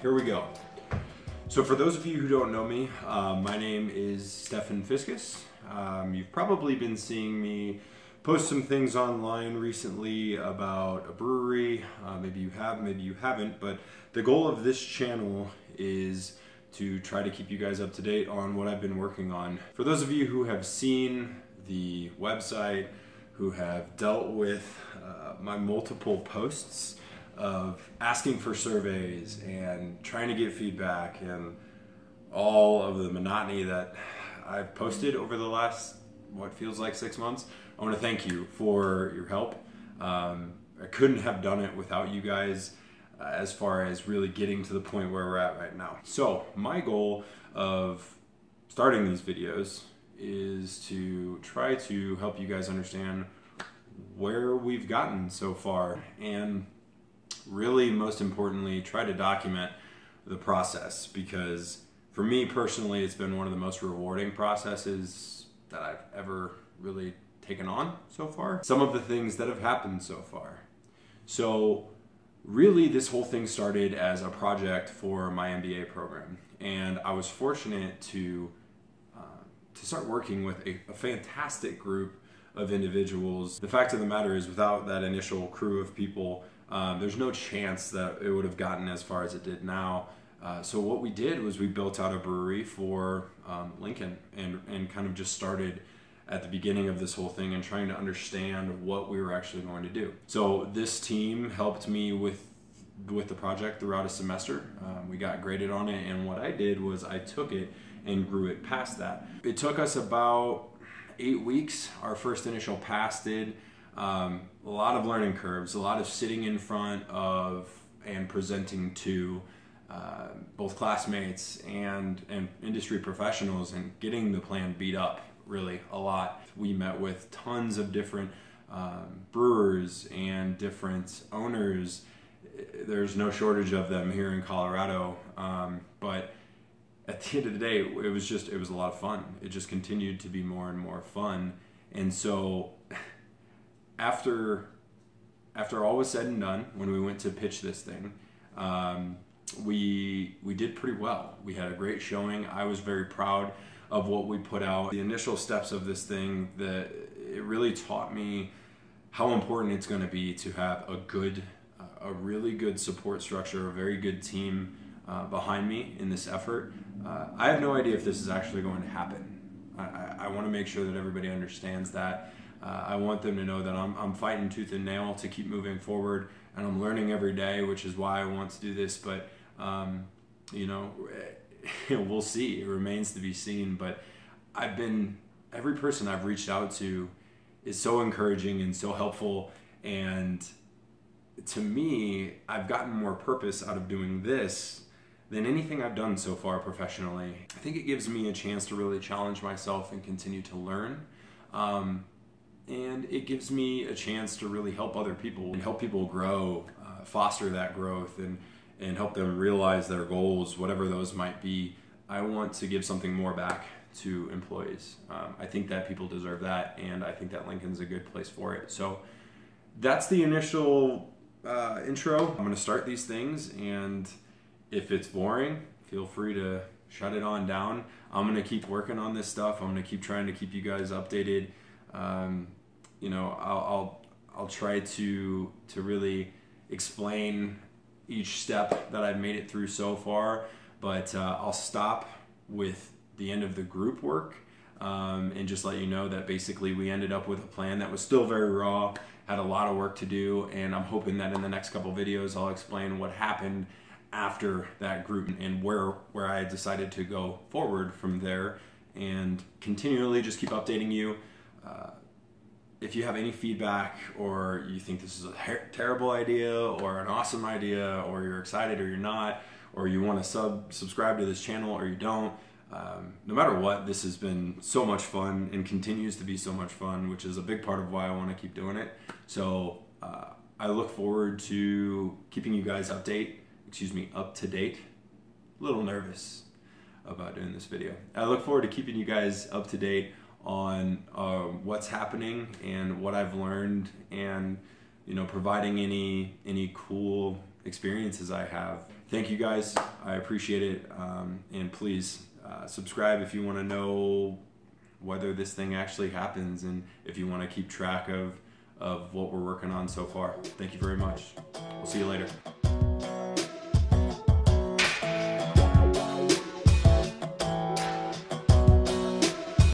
here we go. So for those of you who don't know me, my name is Stefan Fiskus. You've probably been seeing me post some things online recently about a brewery. Maybe you have, maybe you haven't, but the goal of this channel is to try to keep you guys up to date on what I've been working on. For those of you who have seen the website, who have dealt with my multiple posts of asking for surveys and trying to get feedback and all of the monotony that I've posted over the last, what feels like 6 months, I want to thank you for your help. I couldn't have done it without you guys as far as really getting to the point where we're at right now. So my goal of starting these videos is to try to help you guys understand where we've gotten so far, and really most importantly try to document the process, because for me personally it's been one of the most rewarding processes that I've ever really taken on so far. Some of the things that have happened so far. So really this whole thing started as a project for my MBA program, and I was fortunate to start working with a fantastic group of individuals. The fact of the matter is, without that initial crew of people, there's no chance that it would have gotten as far as it did now. So what we did was we built out a brewery for Lincoln, and kind of just started at the beginning of this whole thing and trying to understand what we were actually going to do. So this team helped me with the project throughout a semester. We got graded on it, and what I did was I took it and grew it past that. It took us about 8 weeks. Our first initial pass did. A lot of learning curves, a lot of sitting in front of and presenting to both classmates and industry professionals, and getting the plan beat up really a lot. We met with tons of different brewers and different owners. There's no shortage of them here in Colorado, but at the end of the day, it was a lot of fun. It just continued to be more and more fun. And so after all was said and done, when we went to pitch this thing, we did pretty well. We had a great showing. I was very proud of what we put out. The initial steps of this thing, it really taught me how important it's going to be to have a really good support structure, a very good team behind me in this effort. I have no idea if this is actually going to happen. I want to make sure that everybody understands that. I want them to know that I'm fighting tooth and nail to keep moving forward, and I'm learning every day, which is why I want to do this. But you know, we'll see. It remains to be seen. But every person I've reached out to is so encouraging and so helpful, and to me, I've gotten more purpose out of doing this than anything I've done so far professionally. I think it gives me a chance to really challenge myself and continue to learn. And it gives me a chance to really help other people and help people grow, foster that growth, and help them realize their goals, whatever those might be. I want to give something more back to employees. I think that people deserve that, and I think that Lincoln's a good place for it. So that's the initial intro. I'm going to start these things, and if it's boring, feel free to shut it on down. I'm going to keep working on this stuff. I'm going to keep trying to keep you guys updated. You know, I'll try to really explain each step that I've made it through so far, but I'll stop with the end of the group work, and just let you know that basically we ended up with a plan that was still very raw, had a lot of work to do, and I'm hoping that in the next couple videos I'll explain what happened after that group and where I decided to go forward from there, and continually just keep updating you. If you have any feedback, or you think this is a terrible idea or an awesome idea, or you're excited or you're not, or you want to subscribe to this channel or you don't, no matter what, this has been so much fun and continues to be so much fun, which is a big part of why I want to keep doing it. So I look forward to keeping you guys up to date. A little nervous about doing this video. I look forward to keeping you guys up to date on what's happening and what I've learned, and providing any cool experiences I have. Thank you guys. I appreciate it. And please subscribe if you want to know whether this thing actually happens, and if you want to keep track of what we're working on so far. Thank you very much. We'll see you later.